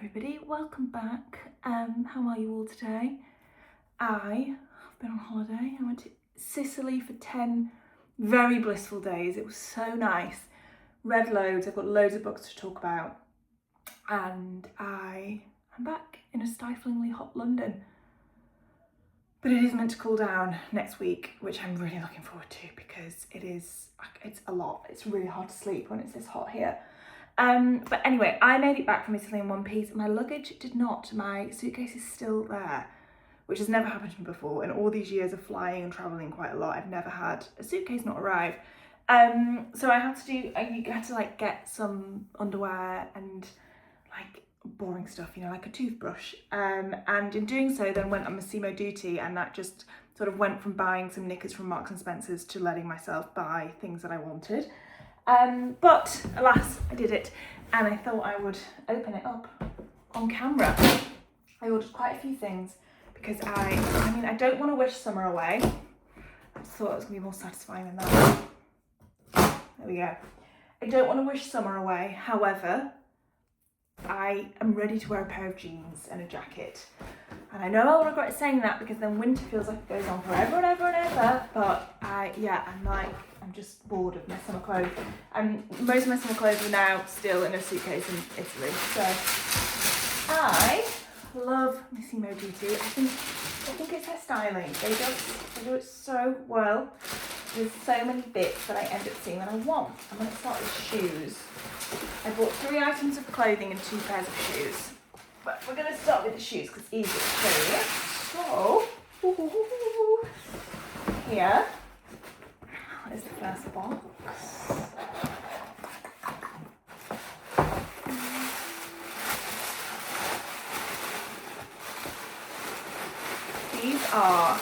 everybody, welcome back. How are you all today? I have been on holiday. I went to Sicily for 10 very blissful days. It was so nice. Read loads, I've got loads of books to talk about. And I'm back in a stiflingly hot London. But it is meant to cool down next week, which I'm really looking forward to because it's a lot. It's really hard to sleep when it's this hot here. But anyway, I made it back from Italy in one piece. My luggage did not. My suitcase is still there, which has never happened to me before. In all these years of flying and traveling quite a lot, I've never had a suitcase not arrive. So I had to like get some underwear and like boring stuff, you know, like a toothbrush. And in doing so, then went on Massimo Dutti, and that just sort of went from buying some knickers from Marks and Spencer's to letting myself buy things that I wanted. But alas, I did it, and I thought I would open it up on camera. I ordered quite a few things because I don't want to wish summer away. I just thought it was going to be more satisfying than that. There we go. I don't want to wish summer away. However, I am ready to wear a pair of jeans and a jacket. And I know I'll regret saying that because then winter feels like it goes on forever and ever and ever. But I'm just bored of my summer clothes. And most of my summer clothes are now still in a suitcase in Italy. So I love Massimo Dutti. I think it's their styling. They do it so well. There's so many bits that I end up seeing that I want. I'm going to start with shoes. I bought 3 items of clothing and 2 pairs of shoes. But we're going to start with the shoes because it's easier to show you. So, here is the first box. These are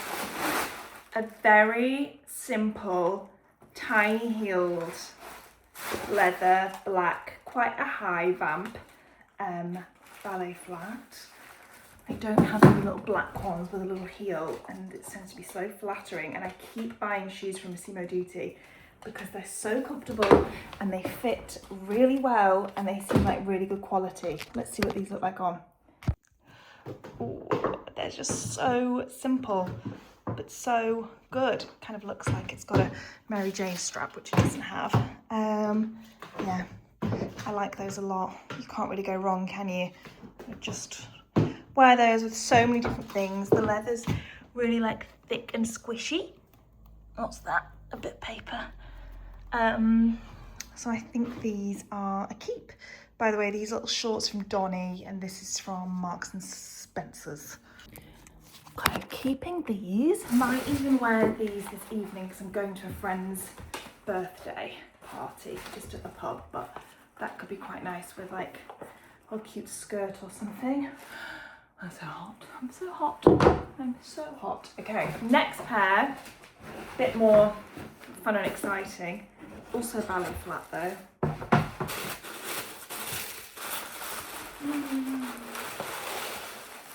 a very simple, tiny heeled, leather, black, quite a high vamp ballet flat. I don't have any little black ones with a little heel, and it tends to be so flattering, and I keep buying shoes from Massimo Dutti because they're so comfortable and they fit really well and they seem like really good quality. Let's see what these look like on. Ooh, they're just so simple but so good. Kind of looks like it's got a Mary Jane strap, which it doesn't have. Yeah, I like those a lot. You can't really go wrong, can you? Just wear those with so many different things. The leather's really like thick and squishy. What's that? A bit of paper. So I think these are a keep. By the way, these little shorts from Donni, and this is from Marks and Spencer's. Okay, keeping these. Might even wear these this evening because I'm going to a friend's birthday party just at the pub, but that could be quite nice with like a cute skirt or something. I'm so hot. I'm so hot. I'm so hot. Okay, next pair. Bit more fun and exciting. Also ballet flat though.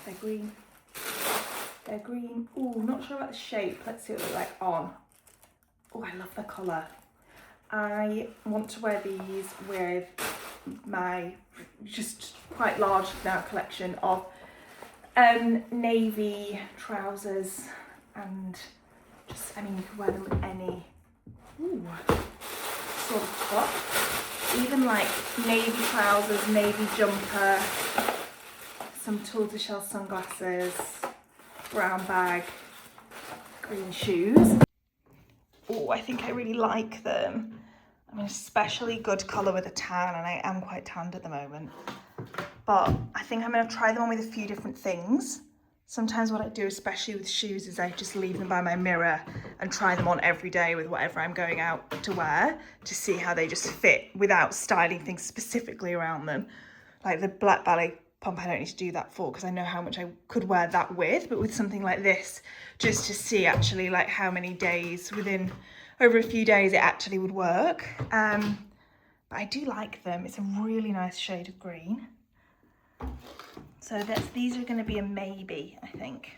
They're green. They're green. Ooh, not sure about the shape. Let's see what they look like on. Oh, I love the colour. I want to wear these with my just quite large now collection of navy trousers, and just, I mean, you can wear them with any sort of top. Even like navy trousers, navy jumper, some tortoiseshell sunglasses, brown bag, green shoes. Oh, I think I really like them. I mean, especially good colour with a tan, and I am quite tanned at the moment. But I think I'm going to try them on with a few different things. Sometimes what I do, especially with shoes, is I just leave them by my mirror and try them on every day with whatever I'm going out to wear to see how they just fit without styling things specifically around them. Like the black ballet pump, I don't need to do that for because I know how much I could wear that with, but with something like this, just to see actually like how many days within over a few days it actually would work. But I do like them. It's a really nice shade of green. So these are going to be a maybe, I think.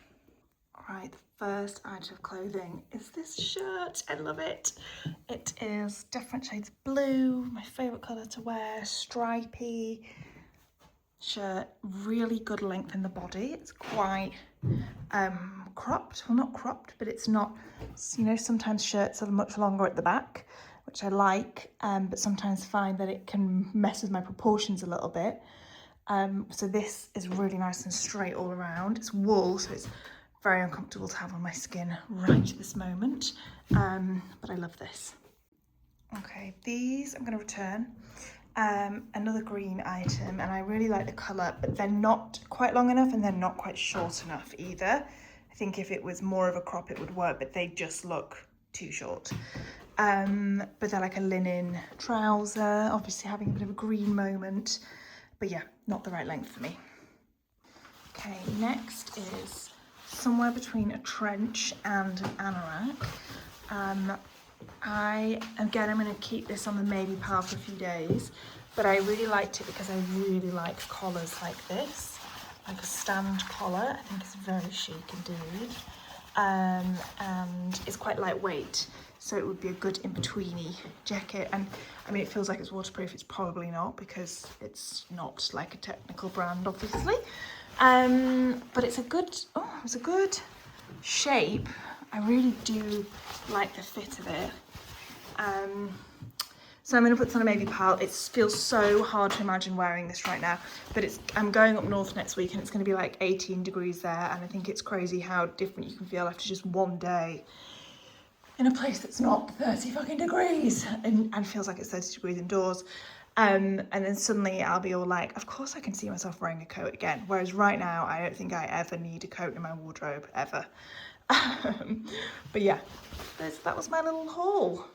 All right, the first item of clothing is this shirt. I love it. It is different shades of blue, my favourite colour to wear, stripy. shirt, really good length in the body. It's quite cropped, well not cropped, but it's not, you know, sometimes shirts are much longer at the back, which I like, but sometimes find that it can mess with my proportions a little bit. So this is really nice and straight all around. It's wool, so it's very uncomfortable to have on my skin right this moment, but I love this. Okay, these I'm going to return. Another green item, and I really like the colour, but they're not quite long enough and they're not quite short enough either. I think if it was more of a crop it would work, but they just look too short. But they're like a linen trouser, obviously having a bit of a green moment, but yeah, not the right length for me. Okay, next is somewhere between a trench and an anorak. I'm going to keep this on the maybe pile for a few days, but I really liked it because I really like collars like this, like a stand collar. I think it's very chic indeed, and it's quite lightweight, so it would be a good in-betweeny jacket. And I mean, it feels like it's waterproof. It's probably not, because it's not like a technical brand, obviously, but it's a good shape. I really do like the fit of it. So I'm going to put this on a maybe pile. It feels so hard to imagine wearing this right now, but I'm going up north next week and it's going to be like 18 degrees there, and I think it's crazy how different you can feel after just one day in a place that's not 30 fucking degrees and feels like it's 30 degrees indoors. And then suddenly I'll be all like, of course I can see myself wearing a coat again. Whereas right now, I don't think I ever need a coat in my wardrobe, ever. But yeah, that was my little haul.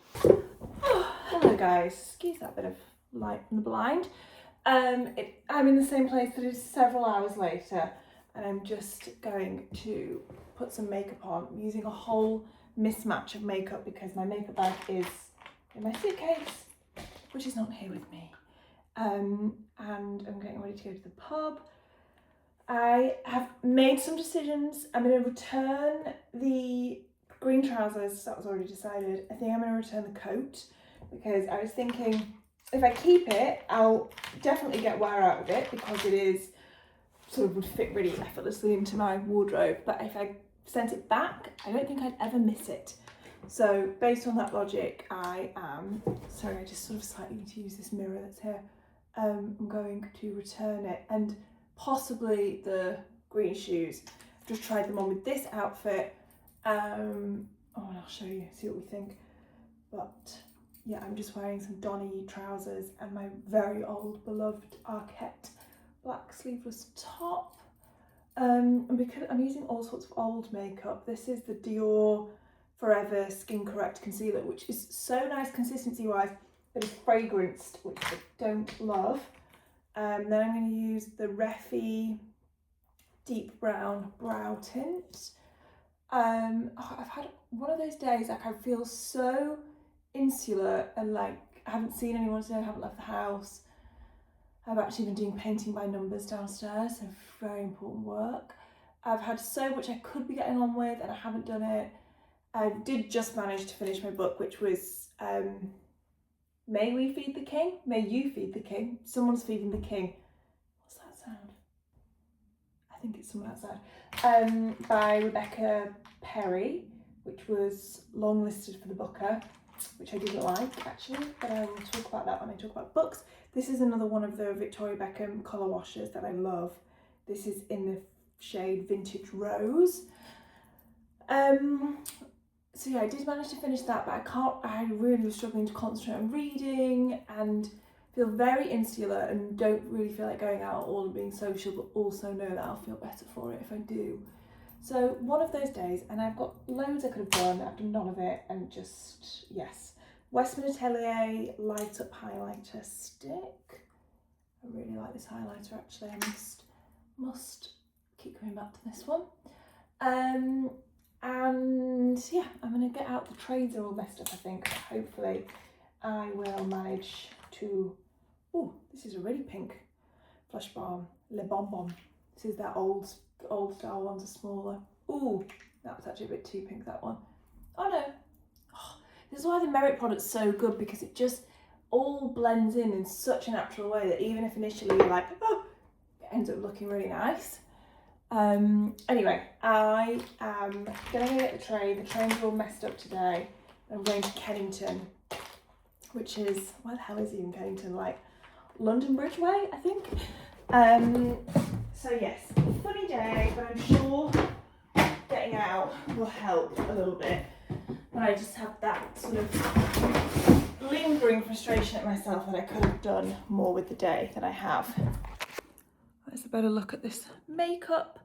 Oh, hello guys, excuse that bit of light from the blind. I'm in the same place that is several hours later, and I'm just going to put some makeup on. I'm using a whole mismatch of makeup because my makeup bag is in my suitcase, which is not here with me. And I'm getting ready to go to the pub. I have made some decisions. I'm going to return the green trousers, that was already decided. I think I'm going to return the coat because I was thinking if I keep it, I'll definitely get wear out of it because it is sort of would fit really effortlessly into my wardrobe. But if I sent it back, I don't think I'd ever miss it. So based on that logic, I just sort of slightly need to use this mirror that's here. I'm going to return it, and possibly the green shoes. I've just tried them on with this outfit. And I'll show you, see what we think. But yeah, I'm just wearing some Donni trousers and my very old beloved Arquette black sleeveless top. And because I'm using all sorts of old makeup, this is the Dior Forever Skin Correct Concealer, which is so nice consistency wise, but it's fragranced, which I don't love. Then I'm going to use the Reffy Deep Brown Brow Tint. I've had one of those days, like I feel so insular and like I haven't seen anyone today, I haven't left the house. I've actually been doing painting by numbers downstairs, so very important work. I've had so much I could be getting on with and I haven't done it. I did just manage to finish my book, which was May We Feed the King? May You Feed the King? Someone's feeding the king. What's that sound? I think it's someone outside. By Rebecca Perry, which was longlisted for the Booker, which I didn't like actually, but I will talk about that when I talk about books. This is another one of the Victoria Beckham colour washes that I love. This is in the shade Vintage Rose. So yeah, I did manage to finish that, but I really was struggling to concentrate on reading and feel very insular and don't really feel like going out at all and being social, but also know that I'll feel better for it if I do. So one of those days, and I've got loads I could have done, I've done none of it, and just, yes. Westman Atelier Light Up Highlighter Stick. I really like this highlighter actually, I must keep coming back to this one. And yeah, I'm going to get out, the trades are all messed up I think, but hopefully I will manage to, oh, this is a really pink Flush Balm, Le Bonbon. This is that old style ones are smaller. Ooh, that was actually a bit too pink, that one. Oh no, oh, this is why the Merit product's so good, because it just all blends in such a natural way that even if initially you're like, oh, ends up looking really nice. Anyway, I am going to get the train. The trains are all messed up today. I'm going to Kennington, which is, where the hell is even Kennington? Like London Bridge way, I think. So yes, funny day, but I'm sure getting out will help a little bit. But I just have that sort of lingering frustration at myself that I could have done more with the day than I have. Let's a better look at this makeup.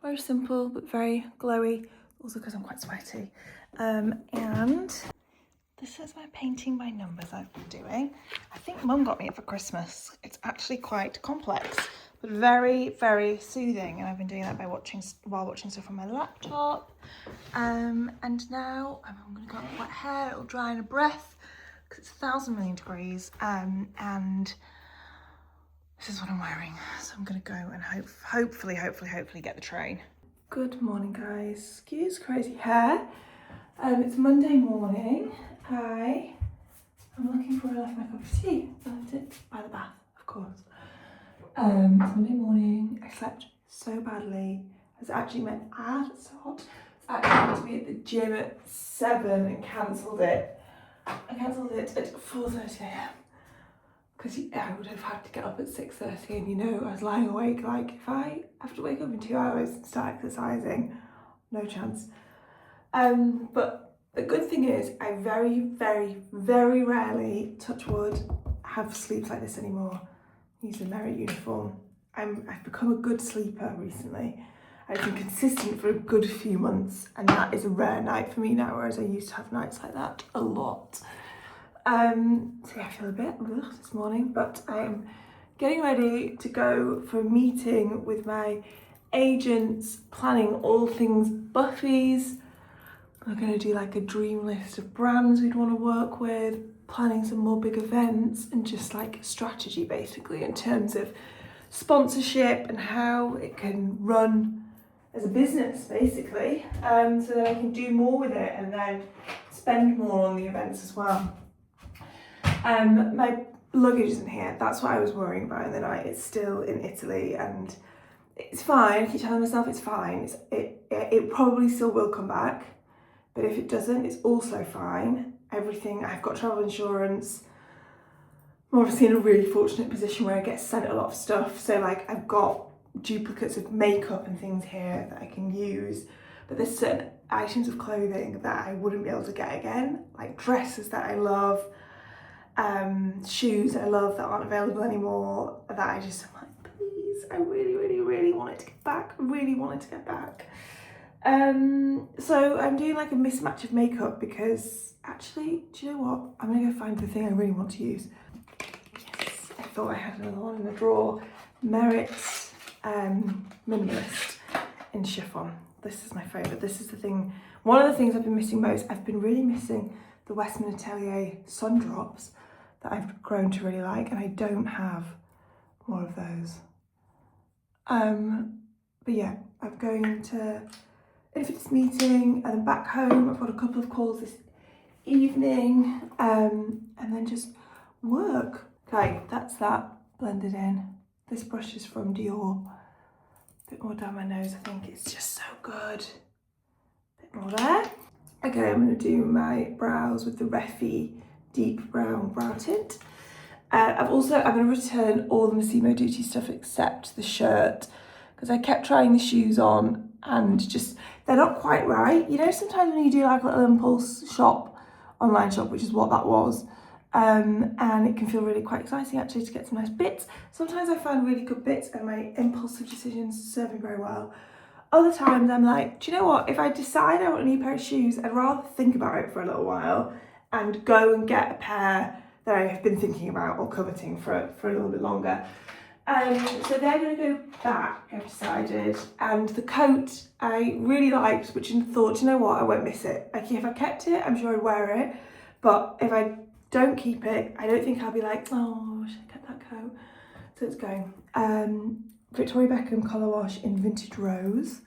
Very simple, but very glowy. Also because I'm quite sweaty. And this is my painting by numbers I've been doing. I think Mum got me it for Christmas. It's actually quite complex, but very, very soothing. And I've been doing that while watching stuff on my laptop. And now I'm going to go with wet hair. It'll dry in a breath because it's 1,000 million degrees. And this is what I'm wearing. So I'm going to go and hopefully get the train. Good morning, guys. Excuse crazy hair. It's Monday morning. I'm looking for where I left my cup of tea. I left it by the bath, of course. It's Monday morning. I slept so badly. I was actually meant, it's so hot. I was actually meant to be at the gym at 7 and cancelled it. I cancelled it at 4:30 a.m. because I would have had to get up at 6:30, and you know, I was lying awake. Like, if I have to wake up in 2 hours and start exercising, no chance. But the good thing is, I very, very, very rarely, touch wood, have sleeps like this anymore. Use the merit uniform. I've become a good sleeper recently. I've been consistent for a good few months, and that is a rare night for me now, whereas I used to have nights like that a lot. So yeah, I feel a bit this morning, but I'm getting ready to go for a meeting with my agents, planning all things Buffy's. We're going to do like a dream list of brands we'd want to work with, planning some more big events, and just like strategy basically in terms of sponsorship and how it can run as a business basically, so that I can do more with it and then spend more on the events as well. My luggage isn't here. That's what I was worrying about in the night. It's still in Italy and it's fine. I keep telling myself it's fine. It probably still will come back, but if it doesn't, it's also fine. Everything, I've got travel insurance. I'm obviously in a really fortunate position where I get sent a lot of stuff. So like I've got duplicates of makeup and things here that I can use, but there's certain items of clothing that I wouldn't be able to get again, like dresses that I love, shoes that I love that aren't available anymore, that I'm like, please, I really, really, really want it to get back. I really want it to get back. So I'm doing like a mismatch of makeup because actually, do you know what? I'm gonna go find the thing I really want to use. Yes, I thought I had another one in the drawer. Merit Minimalist in chiffon. This is my favourite. This is the thing, one of the things I've been missing most. I've been really missing the Westman Atelier sun drops that I've grown to really like, and I don't have more of those. But yeah, I'm going into this meeting and then back home. I've got a couple of calls this evening, and then just work. Okay, that's that blended in. This brush is from Dior. A bit more down my nose, I think it's just so good. A bit more there. Okay, I'm going to do my brows with the Reffy Deep Brown Brow Tint. I'm going to return all the Massimo Dutti stuff except the shirt, because I kept trying the shoes on and just, they're not quite right. You know, sometimes when you do like a little impulse shop, online shop, which is what that was, and it can feel really quite exciting actually to get some nice bits. Sometimes I find really good bits and my impulsive decisions serve me very well. Other times I'm like, do you know what? If I decide I want a new pair of shoes, I'd rather think about it for a little while and go and get a pair that I have been thinking about or coveting for a little bit longer. So they're going to go back, I've decided. And the coat I really liked, which I thought, do you know what? I won't miss it. Like, if I kept it, I'm sure I'd wear it. But if I don't keep it, I don't think I'll be like, oh, I should have kept that coat. So it's going. Victoria Beckham colour wash in Vintage Rose.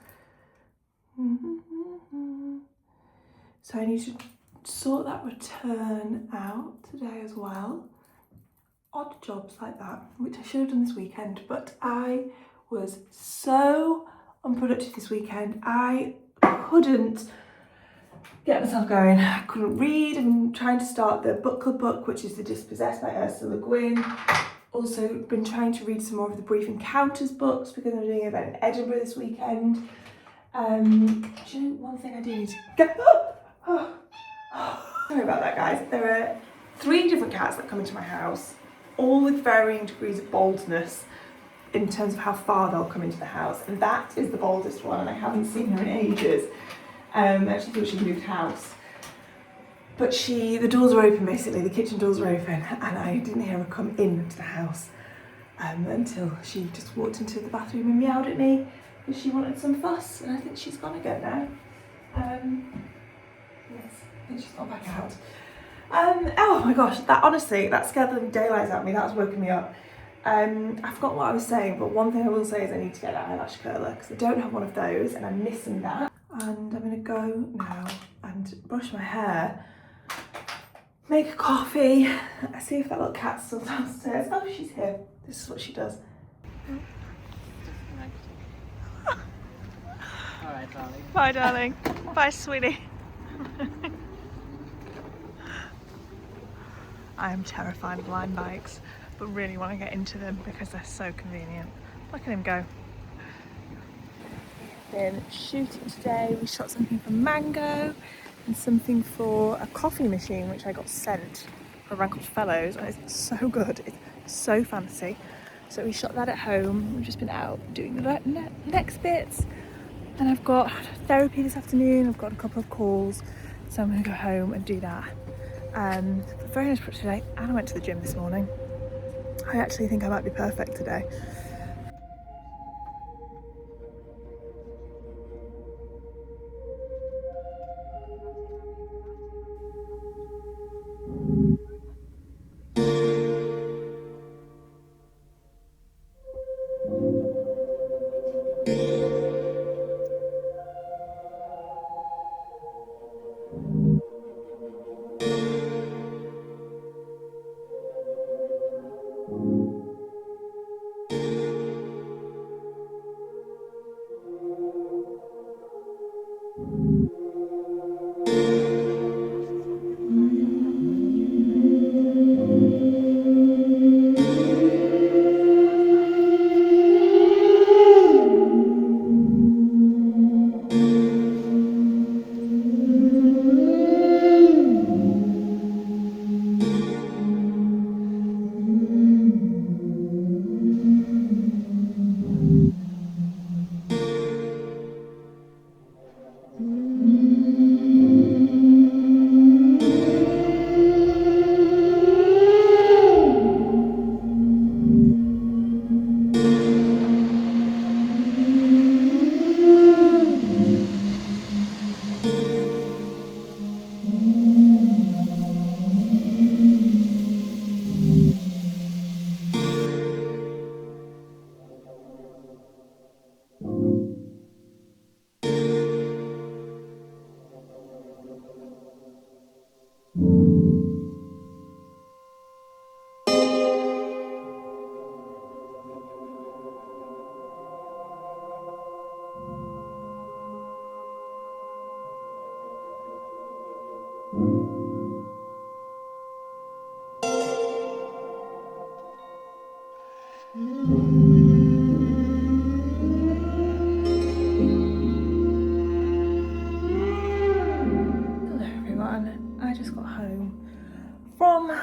So I need to sort that return out today as well. odd jobs like that, which I should have done this weekend, but I was so unproductive this weekend. I couldn't get myself going. I couldn't read. I'm trying to start the book club book, which is The Dispossessed by Ursula Le Guin. Also been trying to read some more of the Brief Encounters books because I'm doing an event in Edinburgh this weekend. Do you know one thing I do need to get? Sorry about that, guys. There are 3 different cats that come into my house, all with varying degrees of boldness in terms of how far they'll come into the house, and that is the boldest one, and I haven't seen her in ages. I actually thought she moved house, but the doors are open basically, the kitchen doors are open, and I didn't hear her come into the house until she just walked into the bathroom and meowed at me because she wanted some fuss, and I think she's gone again now. Yes, I think she's gone back out. Oh my gosh, that scared the daylights out of me. That was woken me up. I forgot what I was saying, but one thing I will say is I need to get an eyelash curler because I don't have one of those and I'm missing that. And I'm going to go now and brush my hair, make a coffee, see if that little cat's still downstairs. Oh, she's here. This is what she does. Alright, darling. Bye, darling. Bye, sweetie. I am terrified of line bikes, but really want to get into them because they're so convenient. Look at him go. Been shooting today. We shot something for Mango and something for a coffee machine which I got sent from a brand called Fellows, and it's so good. It's so fancy. So we shot that at home. We've just been out doing the next bits, and I've got therapy this afternoon. I've got a couple of calls, so I'm going to go home and do that. Very nice for today, and I went to the gym this morning. I actually think I might be perfect today.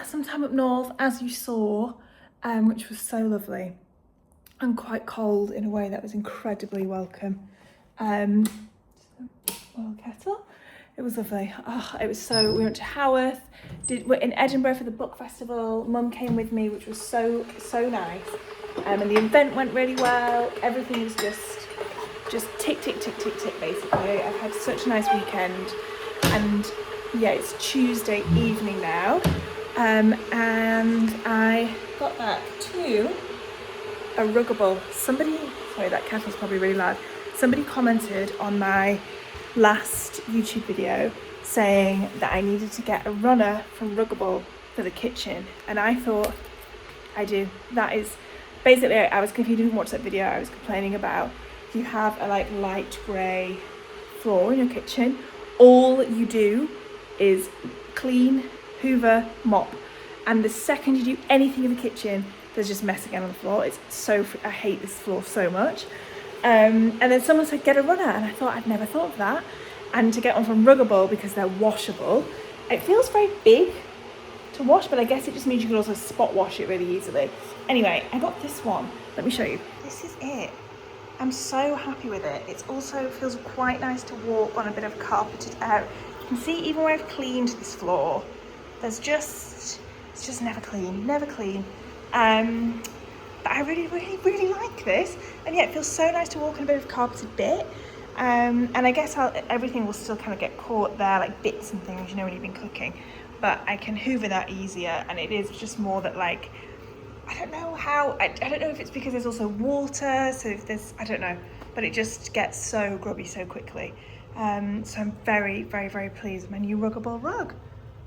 Some time up north, as you saw, which was so lovely and quite cold in a way that was incredibly welcome. Oil kettle. It was lovely. Oh, it was so. We went to Haworth. We're in Edinburgh for the book festival. Mum came with me, which was so nice. And the event went really well. Everything was just tick tick tick tick tick. Basically, I've had such a nice weekend, and yeah, it's Tuesday evening now. And I got back to a Ruggable. Sorry, that kettle's probably really loud. Somebody commented on my last YouTube video saying that I needed to get a runner from Ruggable for the kitchen. And I thought, I do. That is basically, if you didn't watch that video, I was complaining about, you have a like light grey floor in your kitchen. All you do is clean, hoover, mop. And the second you do anything in the kitchen, there's just mess again on the floor. It's so, I hate this floor so much. And then someone said, get a runner. And I thought, I'd never thought of that. And to get one from Ruggable, because they're washable, it feels very big to wash, but I guess it just means you can also spot wash it really easily. Anyway, I got this one. Let me show you. This is it. I'm so happy with it. It also feels quite nice to walk on a bit of carpeted area. You can see even where I've cleaned this floor, it's just never clean. But I really like this. And yeah, it feels so nice to walk on a bit of carpeted bit. And I guess everything will still kind of get caught there, like bits and things, you know, when you've been cooking. But I can hoover that easier, and it is just more that, like, I don't know how, I don't know if it's because there's also water, so if there's, I don't know, but it just gets so grubby so quickly. So I'm very, very, very pleased with my new Ruggable rug.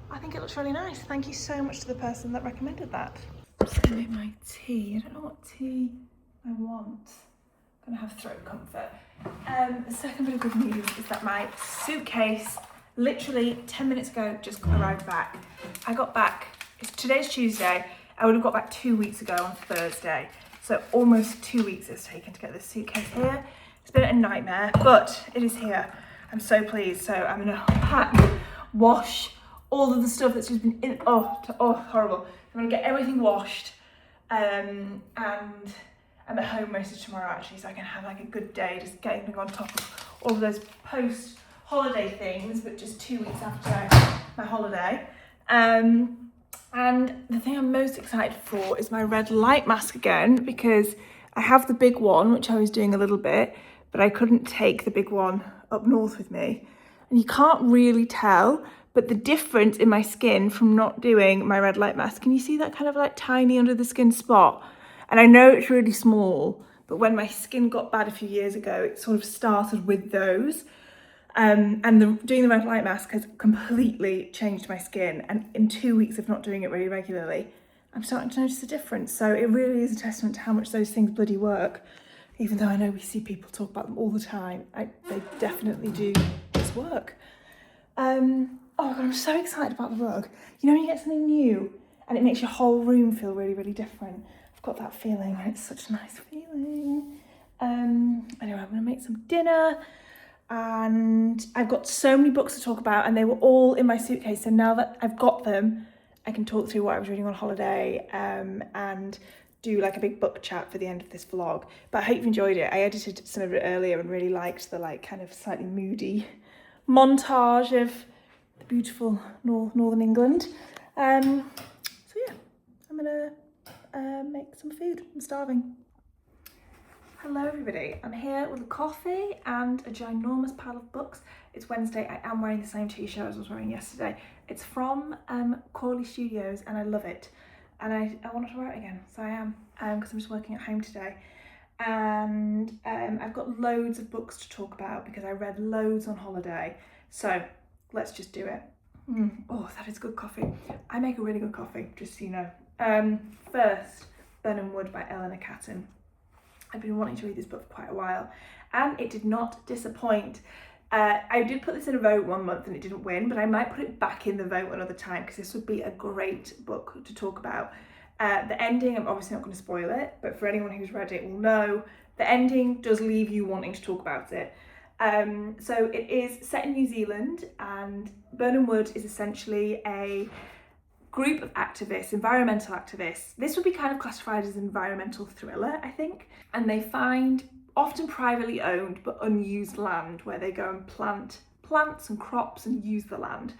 I think it looks really nice. Thank you so much to the person that recommended that. I'm just gonna make my tea. I don't know what tea I want. I'm gonna have throat comfort. The second bit of good news is that my suitcase, literally 10 minutes ago, just arrived back. I got back, today's Tuesday, I would have got back 2 weeks ago on Thursday. So almost 2 weeks it's taken to get this suitcase here. It's been a nightmare, but it is here. I'm so pleased. So I'm gonna pack, wash all of the stuff that's just been in, horrible. I'm gonna get everything washed, and I'm at home most of tomorrow actually, so I can have like a good day, just getting on top of all of those post-holiday things, but just 2 weeks after my holiday. And the thing I'm most excited for is my red light mask again, because I have the big one, which I was doing a little bit, but I couldn't take the big one up north with me. And you can't really tell, but the difference in my skin from not doing my red light mask, can you see that kind of like tiny under the skin spot? And I know it's really small, but when my skin got bad a few years ago, it sort of started with those. And doing the red light mask has completely changed my skin. And in 2 weeks of not doing it really regularly, I'm starting to notice a difference. So it really is a testament to how much those things bloody work. Even though I know we see people talk about them all the time, they definitely do just work. Oh God, I'm so excited about the rug. You know when you get something new and it makes your whole room feel really, really different? I've got that feeling, and it's such a nice feeling. Anyway, I'm gonna make some dinner, and I've got so many books to talk about, and they were all in my suitcase. So now that I've got them, I can talk through what I was reading on holiday, and do like a big book chat for the end of this vlog. But I hope you've enjoyed it. I edited some of it earlier and really liked the like kind of slightly moody montage of the beautiful northern England. So yeah, I'm gonna make some food. I'm starving. Hello everybody, I'm here with a coffee and a ginormous pile of books. It's Wednesday. I am wearing the same t-shirt as I was wearing yesterday. It's from Cawley Studios and I love it. And I wanted to wear it again, so I am, because I'm just working at home today. And I've got loads of books to talk about because I read loads on holiday. So let's just do it. Oh, that is good coffee. I make a really good coffee, just so you know. First, Burnham Wood by Eleanor Catton. I've been wanting to read this book for quite a while, and it did not disappoint. I did put this in a vote one month and it didn't win, but I might put it back in the vote another time because this would be a great book to talk about. The ending, I'm obviously not going to spoil it, but for anyone who's read it will know, the ending does leave you wanting to talk about it. So it is set in New Zealand, and Burnham Wood is essentially a group of activists, environmental activists. This would be kind of classified as an environmental thriller, I think. And they find often privately owned but unused land where they go and plant plants and crops and use the land.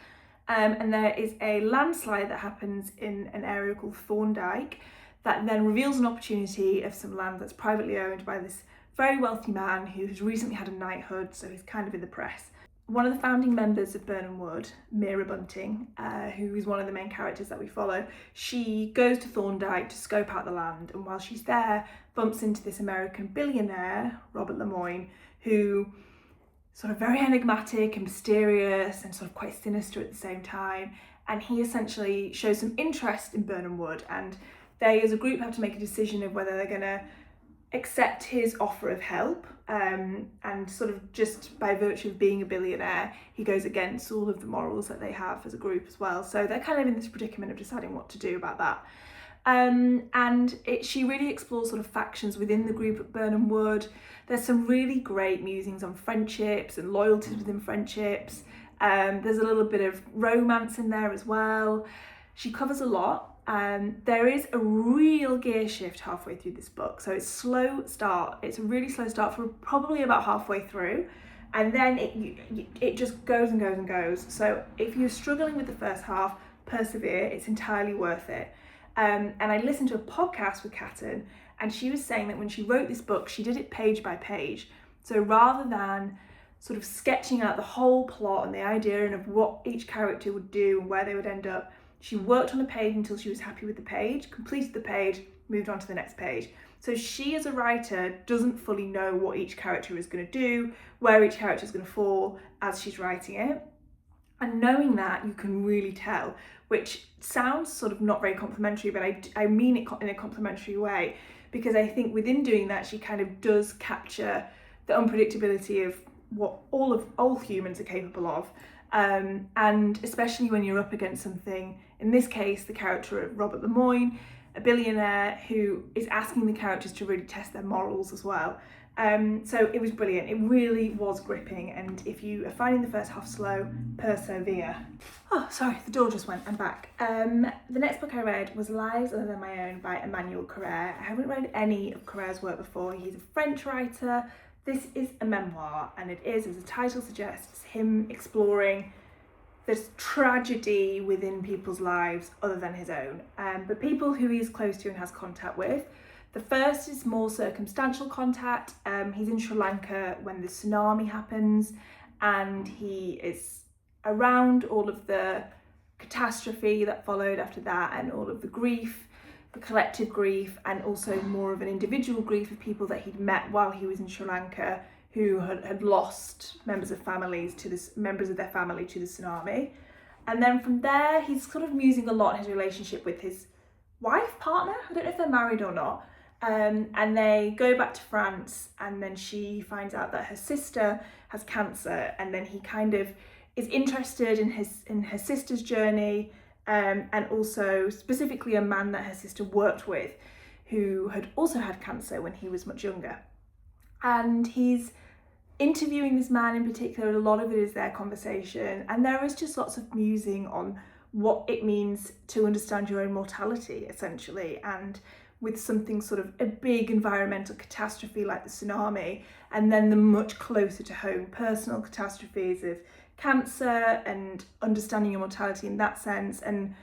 And there is a landslide that happens in an area called Thorndyke that then reveals an opportunity of some land that's privately owned by this very wealthy man who has recently had a knighthood, so he's kind of in the press. One of the founding members of Burnham Wood, Mira Bunting, who is one of the main characters that we follow, she goes to Thorndyke to scope out the land, and while she's there, bumps into this American billionaire, Robert Lemoyne, who sort of very enigmatic and mysterious and sort of quite sinister at the same time, and he essentially shows some interest in Burnham Wood, and they as a group have to make a decision of whether they're going to accept his offer of help, and sort of just by virtue of being a billionaire, he goes against all of the morals that they have as a group as well. So they're kind of in this predicament of deciding what to do about that. She really explores sort of factions within the group at Burnham Wood. There's some really great musings on friendships and loyalties within friendships. There's a little bit of romance in there as well. She covers a lot. There is a real gear shift halfway through this book, so it's slow start. It's a really slow start for probably about halfway through, and then it just goes and goes and goes. So if you're struggling with the first half, persevere. It's entirely worth it. And I listened to a podcast with Catton, and she was saying that when she wrote this book, she did it page by page. So rather than sort of sketching out the whole plot and the idea and of what each character would do and where they would end up, she worked on a page until she was happy with the page, completed the page, moved on to the next page. So she as a writer doesn't fully know what each character is going to do, where each character is going to fall as she's writing it. And knowing that, you can really tell, which sounds sort of not very complimentary, but I mean it in a complimentary way, because I think within doing that, she kind of does capture the unpredictability of what all humans are capable of. And especially when you're up against something, in this case, the character of Robert Lemoyne, a billionaire who is asking the characters to really test their morals as well. So it was brilliant. It really was gripping. And if you are finding the first half slow, persevere. Oh, sorry, the door just went. I'm back. The next book I read was Lives Other Than My Own by Emmanuel Carrére. I haven't read any of Carrére's work before. He's a French writer. This is a memoir, and it is, as the title suggests, him exploring this tragedy within people's lives other than his own, but people who he's close to and has contact with. The first is more circumstantial contact. He's in Sri Lanka when the tsunami happens, and he is around all of the catastrophe that followed after that and all of the grief, the collective grief, and also more of an individual grief of people that he'd met while he was in Sri Lanka who had lost members of their family to the tsunami. And then from there, he's sort of musing a lot his relationship with his partner. I don't know if they're married or not. And they go back to France, and then she finds out that her sister has cancer, and then he kind of is interested in her sister's journey, and also specifically a man that her sister worked with who had also had cancer when he was much younger. And he's interviewing this man in particular. A lot of it is their conversation, and there is just lots of musing on what it means to understand your own mortality, essentially, and with something sort of a big environmental catastrophe like the tsunami, and then the much closer to home personal catastrophes of cancer and understanding your mortality in that sense, and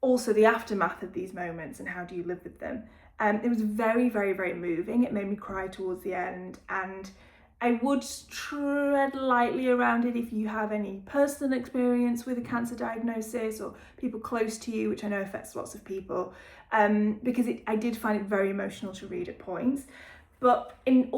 also the aftermath of these moments and how do you live with them. It was very, very, very moving. It made me cry towards the end, and I would tread lightly around it if you have any personal experience with a cancer diagnosis or people close to you, which I know affects lots of people, because I did find it very emotional to read at points. But in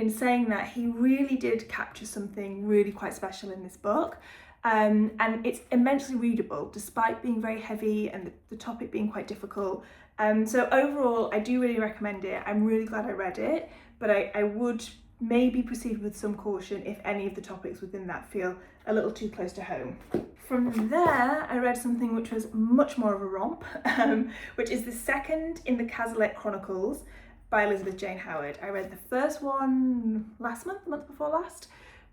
saying that, he really did capture something really quite special in this book. And it's immensely readable, despite being very heavy and the topic being quite difficult. So overall, I do really recommend it. I'm really glad I read it, but I would maybe proceed with some caution if any of the topics within that feel a little too close to home. From there, I read something which was much more of a romp, which is the second in the Cazalet Chronicles by Elizabeth Jane Howard. I read the first one last month, the month before last,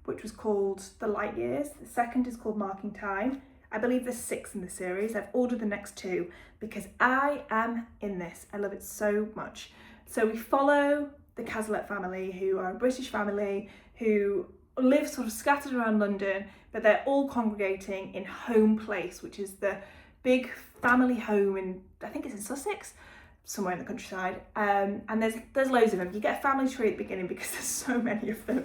which was called The Light Years. The second is called Marking Time. I believe there's 6 in the series. I've ordered the next 2 because I am in this. I love it so much. So we follow the Cazalet family, who are a British family who live sort of scattered around London, but they're all congregating in Home Place, which is the big family home in, I think it's in Sussex, somewhere in the countryside. And there's loads of them. You get a family tree at the beginning because there's so many of them.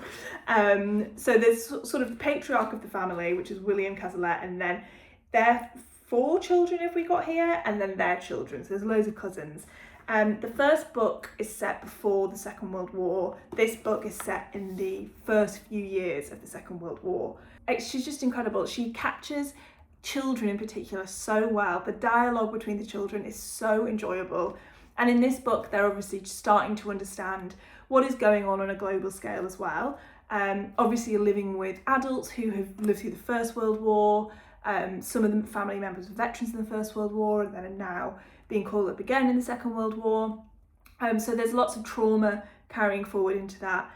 So there's sort of the patriarch of the family, which is William Cazalet, and then their 4 children have we got here, and then their children. So there's loads of cousins. The first book is set before the Second World War. This book is set in the first few years of the Second World War. She's just incredible. She captures children in particular so well. The dialogue between the children is so enjoyable. And in this book, they're obviously starting to understand what is going on a global scale as well. Obviously, you're living with adults who have lived through the First World War. Some of the family members were veterans in the First World War and then are now being called up again in the Second World War. So there's lots of trauma carrying forward into that.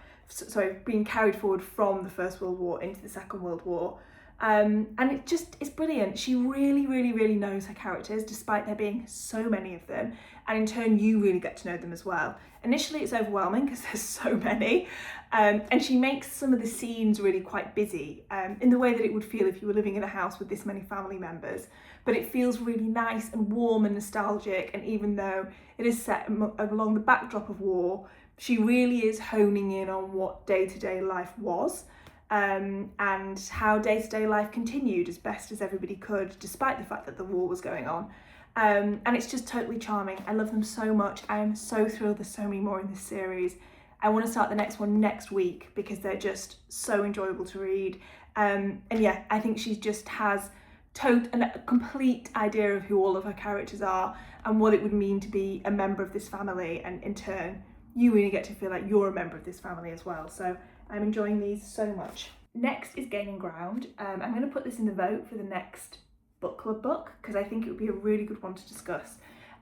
Being carried forward from the First World War into the Second World War. And it's brilliant. She really knows her characters, despite there being so many of them. And in turn, you really get to know them as well. Initially, it's overwhelming because there's so many. And she makes some of the scenes really quite busy in the way that it would feel if you were living in a house with this many family members. But it feels really nice and warm and nostalgic. And even though it is set along the backdrop of war, she really is honing in on what day-to-day life was. And how day-to-day life continued as best as everybody could, despite the fact that the war was going on. And it's just totally charming. I love them so much. I am so thrilled there's so many more in this series. I want to start the next one next week because they're just so enjoyable to read. And yeah, I think she just has a complete idea of who all of her characters are and what it would mean to be a member of this family, and in turn you really get to feel like you're a member of this family as well. So I'm enjoying these so much. Next is Gaining Ground. I'm going to put this in the vote for the next book club book because I think it would be a really good one to discuss.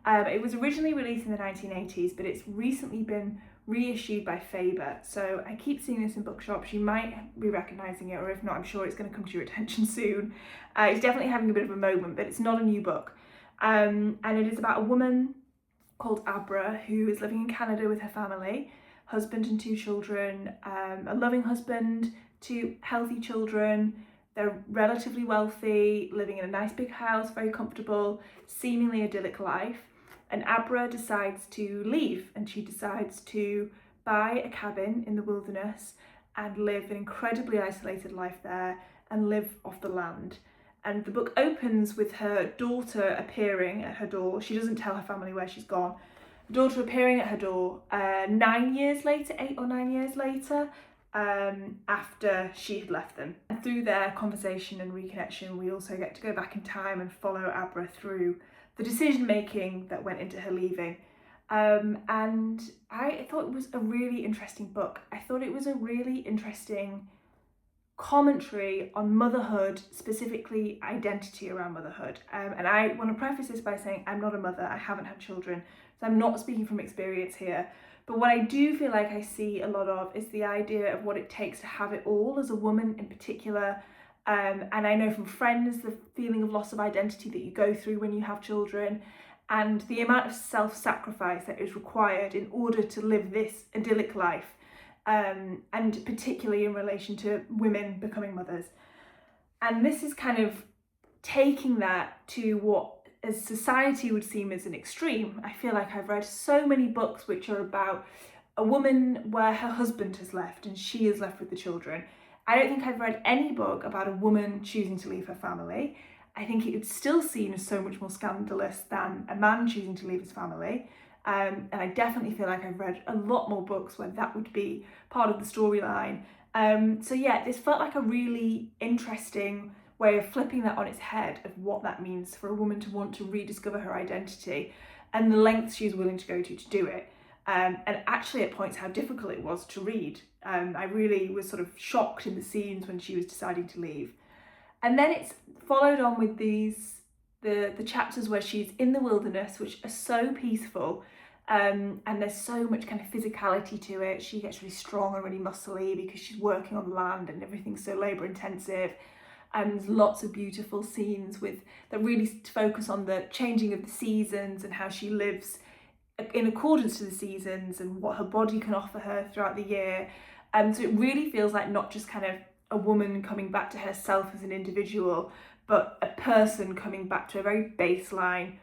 It was originally released in the 1980s, but it's recently been reissued by Faber. So I keep seeing this in bookshops. You might be recognising it, or if not, I'm sure it's going to come to your attention soon. It's definitely having a bit of a moment, but it's not a new book. And it is about a woman called Abra who is living in Canada with her family, husband and 2 children, a loving husband, 2 healthy children. They're relatively wealthy, living in a nice big house, very comfortable, seemingly idyllic life. And Abra decides to leave, and she decides to buy a cabin in the wilderness and live an incredibly isolated life there and live off the land. And the book opens with her daughter appearing at her door. She doesn't tell her family where she's gone. Her daughter appearing at her door 9 years later, 8 or 9 years later, after she had left them. And through their conversation and reconnection, we also get to go back in time and follow Abra through the decision making that went into her leaving. And I thought it was a really interesting book. I thought it was a really interesting commentary on motherhood, specifically identity around motherhood. And I want to preface this by saying I'm not a mother, I haven't had children, so I'm not speaking from experience here. But what I do feel like I see a lot of is the idea of what it takes to have it all as a woman in particular. And I know from friends the feeling of loss of identity that you go through when you have children, and the amount of self-sacrifice that is required in order to live this idyllic life, and particularly in relation to women becoming mothers. And this is kind of taking that to what as society would seem as an extreme. I feel like I've read so many books which are about a woman where her husband has left and she is left with the children. I don't think I've read any book about a woman choosing to leave her family. I think it's still seen as so much more scandalous than a man choosing to leave his family. And I definitely feel like I've read a lot more books where that would be part of the storyline. So yeah, this felt like a really interesting way of flipping that on its head of what that means for a woman to want to rediscover her identity and the lengths she's willing to go to do it. And actually at points how difficult it was to read. I really was sort of shocked in the scenes when she was deciding to leave. And then it's followed on with the chapters where she's in the wilderness, which are so peaceful, and there's so much kind of physicality to it. She gets really strong and really muscly because she's working on the land and everything's so labour intensive. And there's lots of beautiful scenes that really focus on the changing of the seasons and how she lives in accordance to the seasons and what her body can offer her throughout the year. So it really feels like not just kind of a woman coming back to herself as an individual, but a person coming back to a very baseline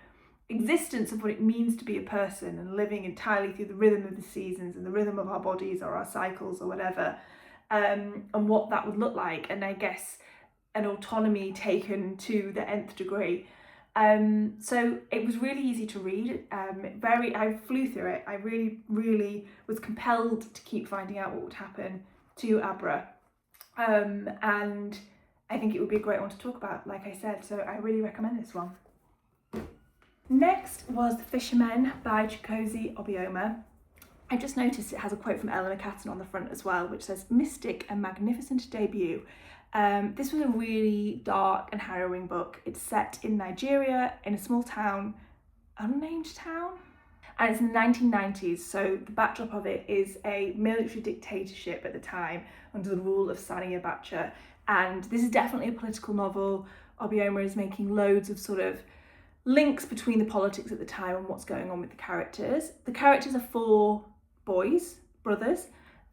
existence of what it means to be a person and living entirely through the rhythm of the seasons and the rhythm of our bodies or our cycles or whatever, and what that would look like. And I guess an autonomy taken to the nth degree. So it was really easy to read. I flew through it. I really was compelled to keep finding out what would happen to Abra. And I think it would be a great one to talk about, like I said, so I really recommend this one. Next was The Fishermen by Chigoze Obioma. I just noticed it has a quote from Eleanor Catton on the front as well, which says, "Mystic and magnificent debut." This was a really dark and harrowing book. It's set in Nigeria, in a small town, unnamed town, and it's in the 1990s, so the backdrop of it is a military dictatorship at the time under the rule of Sani Abacha, and this is definitely a political novel. Obioma is making loads of sort of links between the politics at the time and what's going on with the characters. The characters are 4 boys, brothers.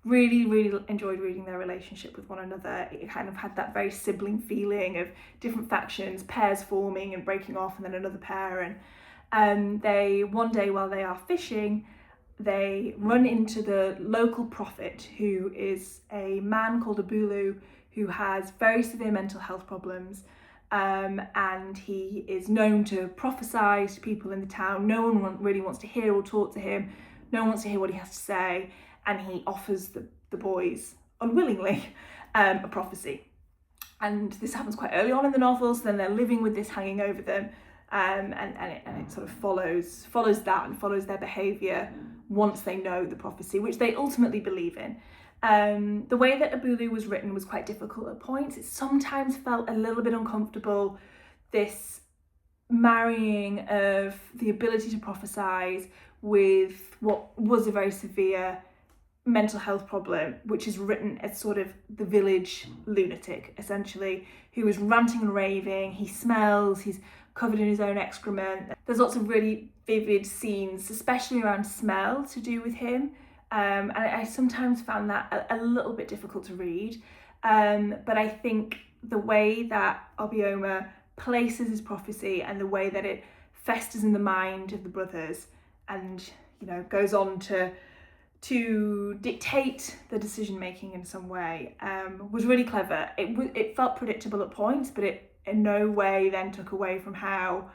Really, really enjoyed reading their relationship with one another. It kind of had that very sibling feeling of different factions, pairs forming and breaking off, and then another pair. And they, one day while they are fishing, they run into the local prophet, who is a man called Abulu, who has very severe mental health problems. And he is known to prophesy to people in the town. No one really wants to hear or talk to him. No one wants to hear what he has to say. And he offers the boys, unwillingly, a prophecy. And this happens quite early on in the novel, so then they're living with this hanging over them. And it sort of follows that and follows their behaviour once they know the prophecy, which they ultimately believe in. The way that Abulu was written was quite difficult at points. It sometimes felt a little bit uncomfortable, this marrying of the ability to prophesy with what was a very severe mental health problem, which is written as sort of the village lunatic, essentially, who is ranting and raving. He smells, he's covered in his own excrement. There's lots of really vivid scenes, especially around smell, to do with him. And I sometimes found that a little bit difficult to read. But I think the way that Obioma places his prophecy and the way that it festers in the mind of the brothers and, you know, goes on to dictate the decision making in some way, was really clever. It felt predictable at points, but it in no way then took away from how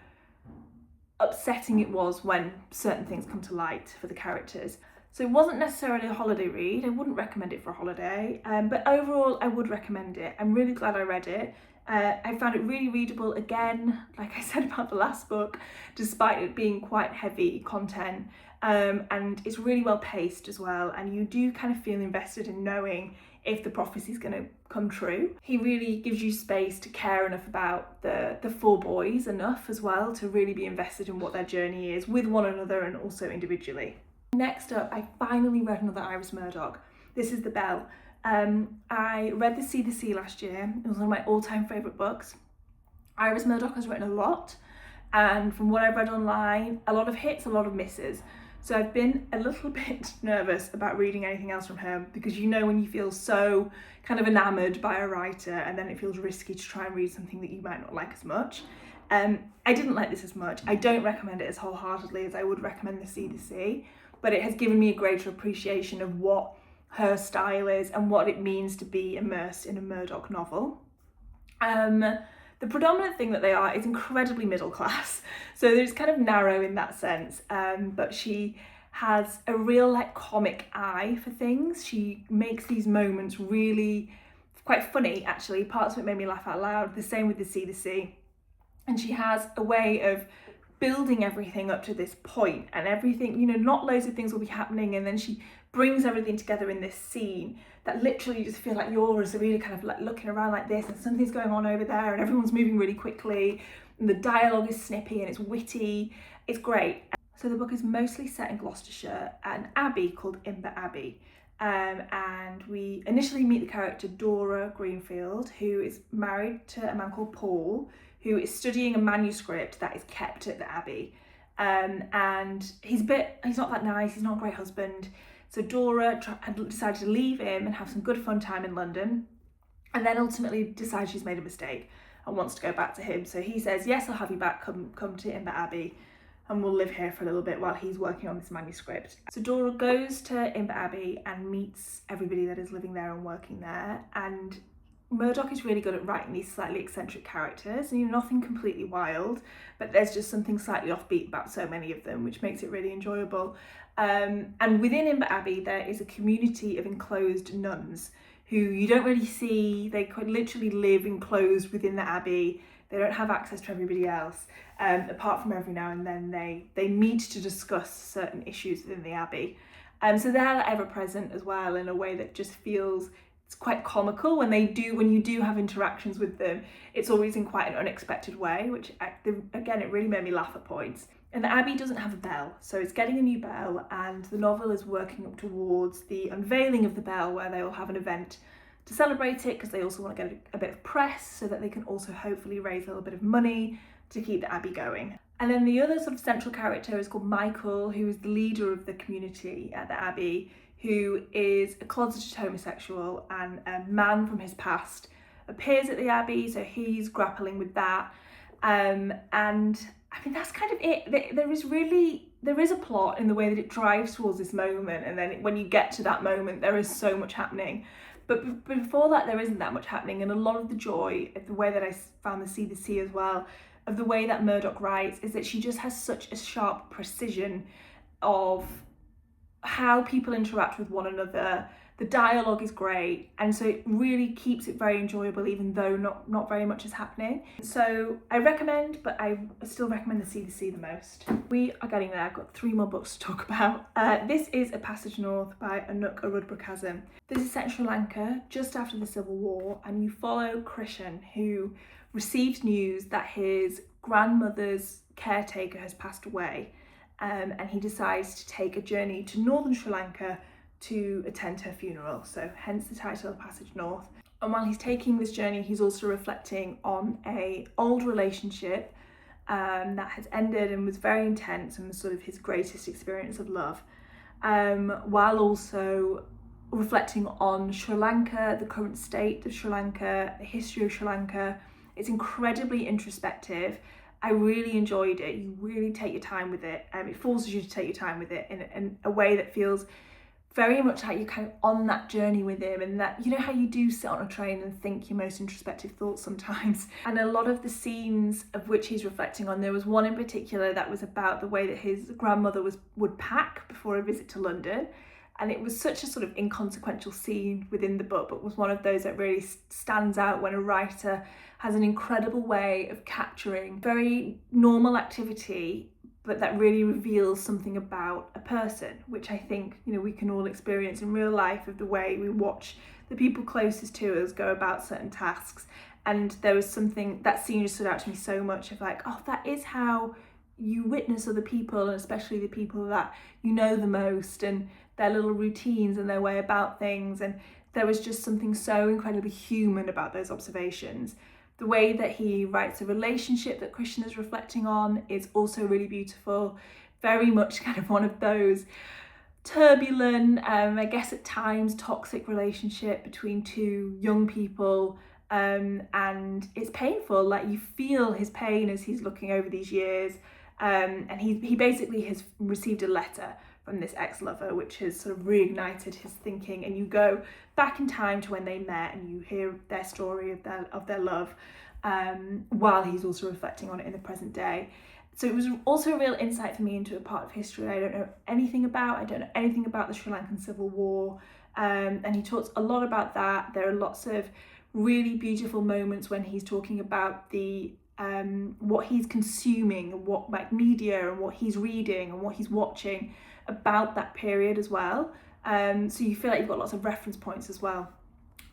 upsetting it was when certain things come to light for the characters. So it wasn't necessarily a holiday read. I wouldn't recommend it for a holiday, but overall I would recommend it. I'm really glad I read it. I found it really readable again, like I said about the last book, despite it being quite heavy content, and it's really well paced as well, and you do kind of feel invested in knowing if the prophecy is going to come true. He really gives you space to care enough about the 4 boys enough as well to really be invested in what their journey is with one another and also individually. Next up, I finally read another Iris Murdoch. This is The Bell. I read The Sea last year. It was one of my all-time favourite books. Iris Murdoch has written a lot, and from what I've read online, a lot of hits, a lot of misses. So I've been a little bit nervous about reading anything else from her, because you know when you feel so kind of enamoured by a writer and then it feels risky to try and read something that you might not like as much. I didn't like this as much. I don't recommend it as wholeheartedly as I would recommend The Sea, but it has given me a greater appreciation of what her style is and what it means to be immersed in a Murdoch novel. The predominant thing that they are is incredibly middle class, so there's kind of narrow in that sense, but she has a real like comic eye for things. She makes these moments really quite funny, actually. Parts of it made me laugh out loud. The same with The Sea, and she has a way of building everything up to this point, and everything, you know, not loads of things will be happening, and then she brings everything together in this scene that literally you just feel like you're as a reader kind of like looking around like this, and something's going on over there, and everyone's moving really quickly, and the dialogue is snippy and it's witty. It's great. So the book is mostly set in Gloucestershire at an abbey called Imber Abbey, and we initially meet the character Dora Greenfield, who is married to a man called Paul, who is studying a manuscript that is kept at the abbey, and he's not that nice, he's not a great husband. So Dora had decided to leave him and have some good fun time in London, and then ultimately decides she's made a mistake and wants to go back to him. So he says, yes, I'll have you back, come to Imber Abbey, and we'll live here for a little bit while he's working on this manuscript. So Dora goes to Imber Abbey and meets everybody that is living there and working there, and Murdoch is really good at writing these slightly eccentric characters, and you know, nothing completely wild, but there's just something slightly offbeat about so many of them, which makes it really enjoyable. And within Imber Abbey, there is a community of enclosed nuns who you don't really see. They could literally live enclosed within the abbey. They don't have access to everybody else, apart from every now and then they meet to discuss certain issues within the abbey. So they're ever present as well in a way that just feels, it's quite comical when you do have interactions with them. It's always in quite an unexpected way, which again, it really made me laugh at points. And the abbey doesn't have a bell, so it's getting a new bell, and the novel is working up towards the unveiling of the bell, where they will have an event to celebrate it, because they also want to get a bit of press so that they can also hopefully raise a little bit of money to keep the abbey going. And then the other sort of central character is called Michael, who is the leader of the community at the abbey, who is a closeted homosexual, and a man from his past appears at the abbey, so he's grappling with that. And I think that's kind of it. There is a plot in the way that it drives towards this moment, and then when you get to that moment, there is so much happening. But before that, there isn't that much happening, and a lot of the joy, the way that I found the sea as well, of the way that Murdoch writes, is that she just has such a sharp precision of how people interact with one another. The dialogue is great, and so it really keeps it very enjoyable, even though not very much is happening. So I recommend, but I still recommend the sea the most. We are getting there. I've got 3 more books to talk about. This is A Passage North by Anuk Arudpragam. This is set in Sri Lanka just after the Civil War, and you follow Krishan, who receives news that his grandmother's caretaker has passed away, and he decides to take a journey to northern Sri Lanka to attend her funeral, so hence the title, Passage North. And while he's taking this journey, he's also reflecting on an old relationship that has ended and was very intense and was sort of his greatest experience of love, while also reflecting on Sri Lanka, the current state of Sri Lanka, the history of Sri Lanka. It's incredibly introspective. I really enjoyed it. You really take your time with it. It forces you to take your time with it in a way that feels very much like you're kind of on that journey with him, and that, you know how you do sit on a train and think your most introspective thoughts sometimes. And a lot of the scenes of which he's reflecting on, there was one in particular that was about the way that his grandmother would pack before a visit to London. And it was such a sort of inconsequential scene within the book, but was one of those that really stands out when a writer has an incredible way of capturing very normal activity, but that really reveals something about a person, which I think, you know, we can all experience in real life, of the way we watch the people closest to us go about certain tasks. And there was something, that scene just stood out to me so much, of like, oh, that is how you witness other people, and especially the people that you know the most, and their little routines and their way about things. And there was just something so incredibly human about those observations. The way that he writes a relationship that Krishan is reflecting on is also really beautiful. Very much kind of one of those turbulent, I guess at times toxic relationship between 2 young people. And it's painful, like you feel his pain as he's looking over these years. And he basically has received a letter from this ex-lover, which has sort of reignited his thinking, and you go back in time to when they met, and you hear their story of their love, while he's also reflecting on it in the present day. So it was also a real insight for me into a part of history I don't know anything about. I don't know anything about the Sri Lankan Civil War, and he talks a lot about that. There are lots of really beautiful moments when he's talking about the what he's consuming, and what, like, media, and what he's reading and what he's watching about that period as well. So you feel like you've got lots of reference points as well.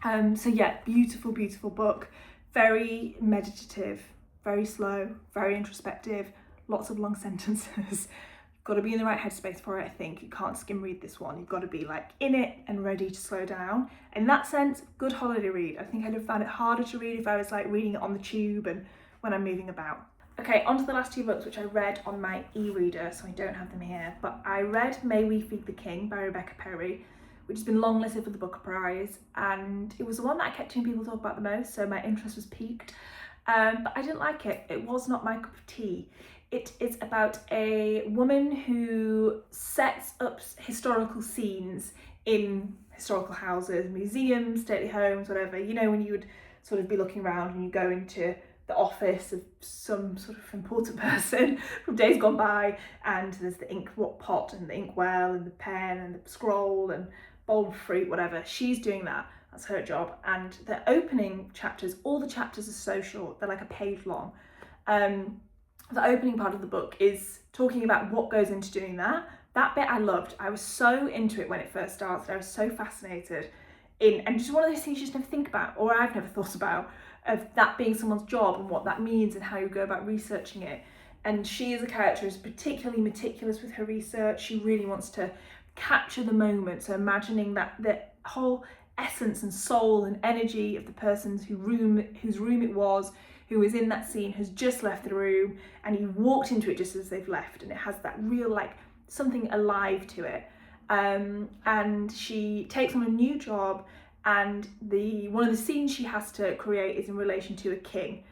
So yeah, beautiful book, very meditative, very slow, very introspective, lots of long sentences. You've got to be in the right headspace for it, I think. You can't skim read this one. You've got to be like in it and ready to slow down. In that sense, good holiday read. I think I'd have found it harder to read if I was like reading it on the tube and when I'm moving about. Okay, on to the last 2 books, which I read on my e-reader, so I don't have them here. But I read May We Feed the King by Rebecca Perry, which has been longlisted for the Booker Prize, and it was the one that I kept hearing people talk about the most, so my interest was piqued. But I didn't like it. It was not my cup of tea. It is about a woman who sets up historical scenes in historical houses, museums, stately homes, whatever. You know, when you would sort of be looking around and you go into the office of some sort of important person from days gone by, and there's the ink pot and the inkwell and the pen and the scroll and bowl of fruit, whatever. She's doing that. That's her job. And the opening chapters, all the chapters are so short, they're like a page long. The opening part of the book is talking about what goes into doing that. That bit I loved. I was so into it when it first started. I was so fascinated and just one of those things you just never think about, or I've never thought about, of that being someone's job and what that means and how you go about researching it. And she as a character is particularly meticulous with her research. She really wants to capture the moment. So imagining that the whole essence and soul and energy of the person whose room it was, who was in that scene, has just left the room, and you walked into it just as they've left, and it has that real, like, something alive to it. And she takes on a new job, and one of the scenes she has to create is in relation to a king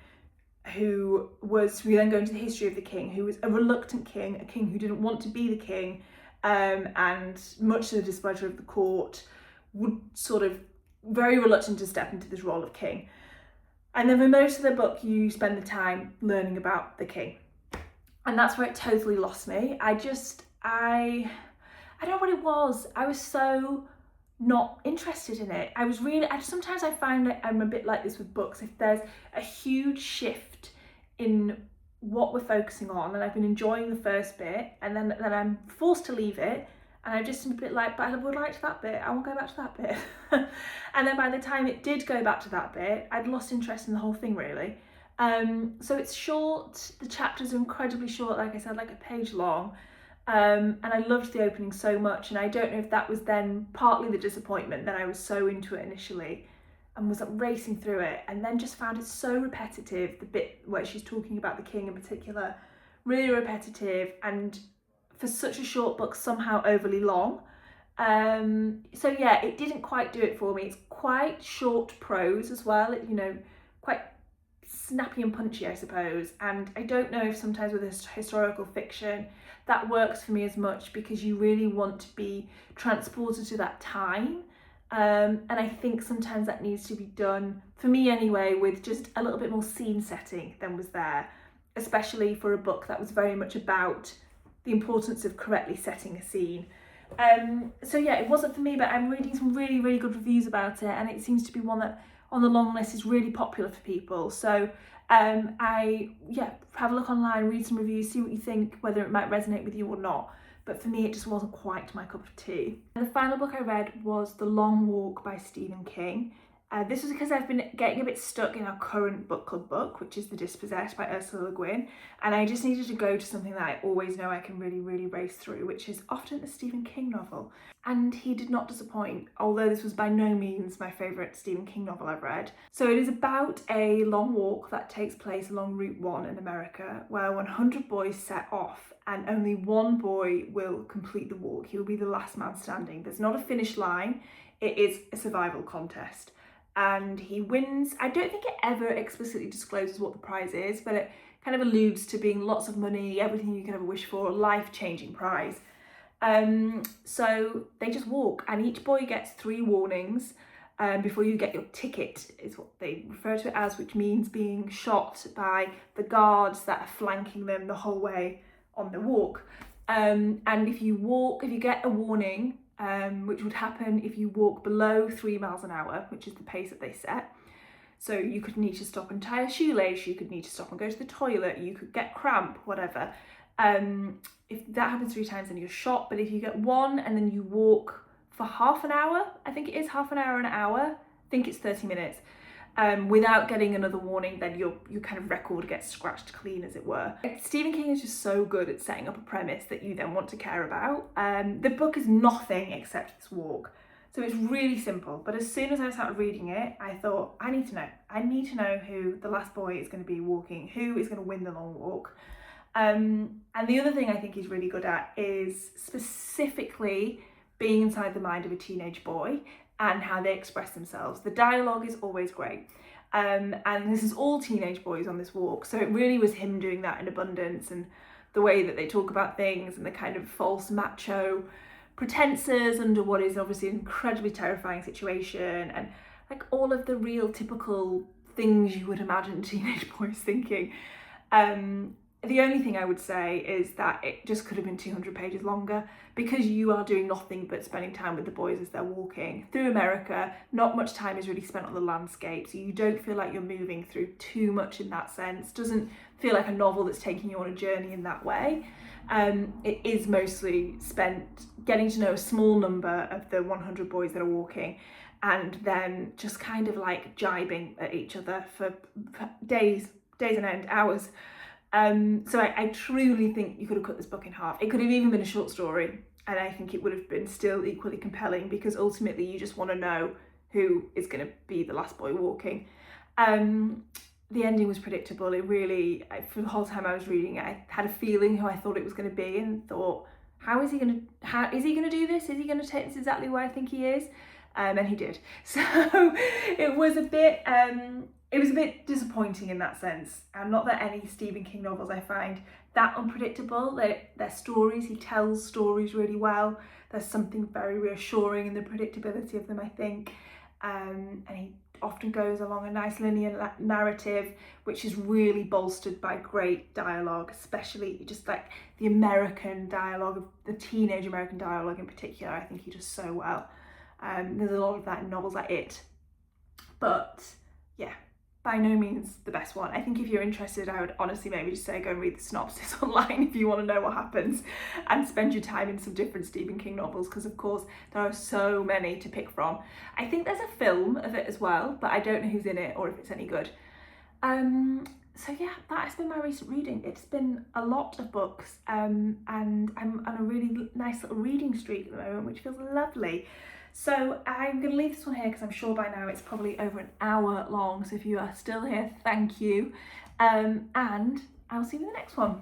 we then go into the history of the king, who was a reluctant king, a king who didn't want to be the king, and much to the displeasure of the court, would sort of very reluctant to step into this role of king. And then for most of the book, you spend the time learning about the king. And that's where it totally lost me. I don't know what it was. I was so not interested in it. Sometimes I find that I'm a bit like this with books. If there's a huge shift in what we're focusing on, and I've been enjoying the first bit, and then I'm forced to leave it, and I'm just a bit like, but I would like to that bit, I won't go back to that bit. And then by the time it did go back to that bit, I'd lost interest in the whole thing, really. So it's short, the chapters are incredibly short, like I said, like a page long. And I loved the opening so much, and I don't know if that was then partly the disappointment that I was so into it initially and was racing through it, and then just found it so repetitive, the bit where she's talking about the king in particular, really repetitive, and for such a short book, somehow overly long. So yeah, it didn't quite do it for me. It's quite short prose as well, quite snappy and punchy, I suppose. And I don't know if sometimes with historical fiction that works for me as much, because you really want to be transported to that time. And I think sometimes that needs to be done, for me anyway, with just a little bit more scene setting than was there, especially for a book that was very much about the importance of correctly setting a scene. So yeah, it wasn't for me, but I'm reading some really, really good reviews about it, and it seems to be one that on the long list is really popular for people. So have a look online, read some reviews, see what you think, whether it might resonate with you or not. But for me, it just wasn't quite my cup of tea. And the final book I read was The Long Walk by Stephen King. This was because I've been getting a bit stuck in our current book club book, which is The Dispossessed by Ursula Le Guin, and I just needed to go to something that I always know I can really, really race through, which is often a Stephen King novel. And he did not disappoint, although this was by no means my favourite Stephen King novel I've read. So it is about a long walk that takes place along Route 1 in America, where 100 boys set off, and only one boy will complete the walk. He will be the last man standing. There's not a finish line, it is a survival contest. And he wins. I don't think it ever explicitly discloses what the prize is, but it kind of alludes to being lots of money, everything you could ever wish for, a life-changing prize. So they just walk, and each boy gets 3 warnings before you get your ticket, is what they refer to it as, which means being shot by the guards that are flanking them the whole way on the walk. And if you get a warning, which would happen if you walk below 3 miles an hour, which is the pace that they set. So you could need to stop and tie a shoelace, you could need to stop and go to the toilet, you could get cramp, whatever. If that happens 3 times, then you're shot. But if you get 1 and then you walk for half an hour, I think it is half an hour, an hour, I think it's 30 minutes, without getting another warning, then your kind of record gets scratched clean, as it were. Stephen King is just so good at setting up a premise that you then want to care about. The book is nothing except this walk, so it's really simple. But as soon as I started reading it, I thought, I need to know who the last boy is going to be walking, who is going to win the long walk. And the other thing I think he's really good at is specifically being inside the mind of a teenage boy and how they express themselves. The dialogue is always great. And this is all teenage boys on this walk, so it really was him doing that in abundance, and the way that they talk about things and the kind of false macho pretenses under what is obviously an incredibly terrifying situation, and like all of the real typical things you would imagine teenage boys thinking. The only thing I would say is that it just could have been 200 pages longer, because you are doing nothing but spending time with the boys as they're walking through America. Not much time is really spent on the landscape, so you don't feel like you're moving through too much in that sense. Doesn't feel like a novel that's taking you on a journey in that way. It is mostly spent getting to know a small number of the 100 boys that are walking, and then just kind of like jibing at each other for days on end, hours. So I truly think you could have cut this book in half. It could have even been a short story, and I think it would have been still equally compelling, because ultimately you just want to know who is going to be the last boy walking. The ending was predictable. It really, for the whole time I was reading it, I had a feeling who I thought it was going to be, and thought, is he going to do this? Is he going to take this exactly where I think he is? And he did. So it was a bit disappointing in that sense. And not that any Stephen King novels I find that unpredictable. They're stories. He tells stories really well. There's something very reassuring in the predictability of them, I think. And he often goes along a nice linear narrative, which is really bolstered by great dialogue, especially just like the American dialogue, the teenage American dialogue in particular. I think he does so well. There's a lot of that in novels like It. But yeah, by no means the best one. I think if you're interested, I would honestly maybe just say go and read the synopsis online if you want to know what happens, and spend your time in some different Stephen King novels, because of course there are so many to pick from. I think there's a film of it as well, but I don't know who's in it or if it's any good. So yeah, that has been my recent reading. It's been a lot of books, and I'm on a really nice little reading streak at the moment, which feels lovely. So I'm going to leave this one here, because I'm sure by now it's probably over an hour long. So if you are still here, thank you. And I'll see you in the next one.